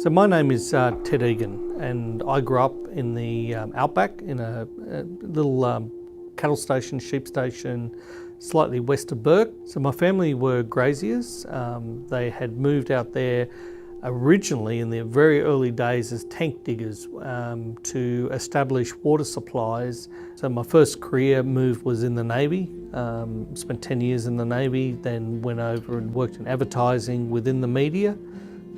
So my name is Ted Egan, and I grew up in the outback in a little cattle station, sheep station, slightly west of Bourke. So my family were graziers. They had moved out there originally in the very early days as tank diggers to establish water supplies. So my first career move was in the Navy. Spent 10 years in the Navy, then went over and worked in advertising within the media.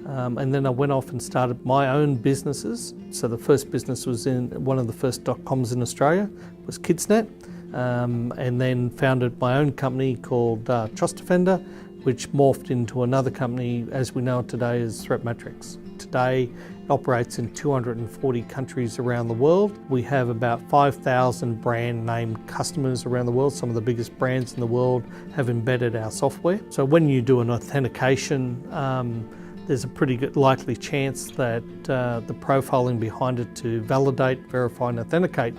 And then I went off and started my own businesses. So the first business was in one of the first .coms in Australia, was Kidsnet. And then founded my own company called Trust Defender, which morphed into another company as we know it today as Threat Matrix. Today it operates in 240 countries around the world. We have about 5,000 brand name customers around the world. Some of the biggest brands in the world have embedded our software. So when you do an authentication, there's a pretty good likely chance that the profiling behind it to validate, verify and authenticate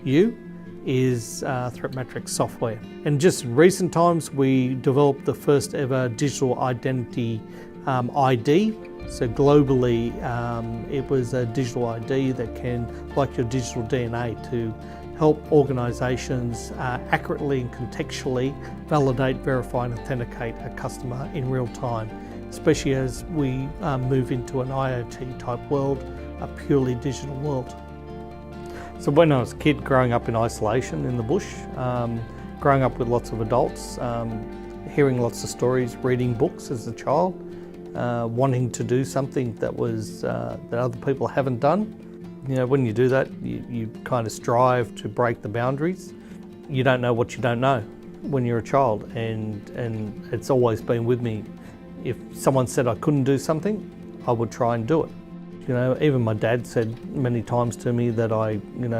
you is Threat Matrix software. And just in recent times we developed the first ever digital identity ID. So globally it was a digital ID that can, like your digital DNA, to help organisations accurately and contextually validate, verify and authenticate a customer in real time, especially as we move into an IoT type world, a purely digital world. So when I was a kid growing up in isolation in the bush, growing up with lots of adults, hearing lots of stories, reading books as a child, wanting to do something that was that other people haven't done. You know, when you do that, you kind of strive to break the boundaries. You don't know what you don't know when you're a child, and it's always been with me. If someone said I couldn't do something, I would try and do it. You know, even my dad said many times to me that I,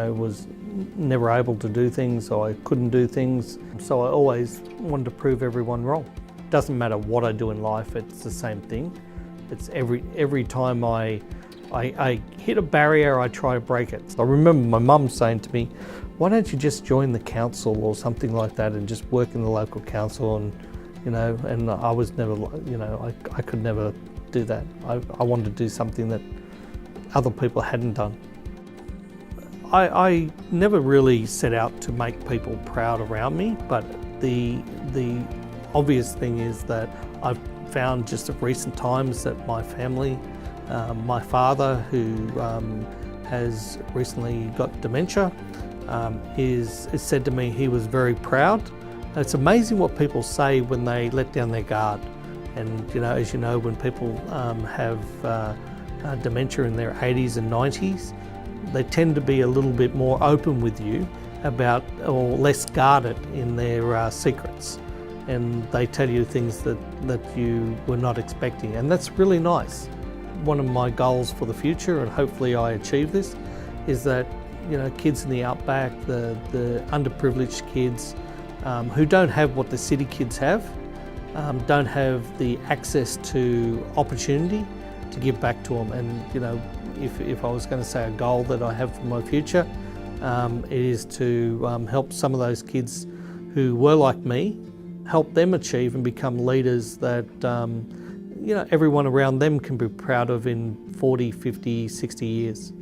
was never able to do things, or I couldn't do things. So I always wanted to prove everyone wrong. It doesn't matter what I do in life, it's the same thing. It's every time I hit a barrier, I try to break it. So I remember my mum saying to me, why don't you just join the council or something like that and just work in the local council, and I was never, I could never do that. I wanted to do something that other people hadn't done. I never really set out to make people proud around me, but the obvious thing is that I've found just of recent times that my family, my father, who has recently got dementia, is said to me he was very proud. It's amazing what people say when they let down their guard. And as you know, when people have dementia in their 80s and 90s, they tend to be a little bit more open with you about, or less guarded in their secrets. And they tell you things that you were not expecting. And that's really nice. One of my goals for the future, and hopefully I achieve this, is that kids in the outback, the underprivileged kids who don't have what the city kids have, don't have the access to opportunity to give back to them. And if I was going to say a goal that I have for my future, it is to help some of those kids who were like me, help them achieve and become leaders that everyone around them can be proud of in 40, 50, 60 years.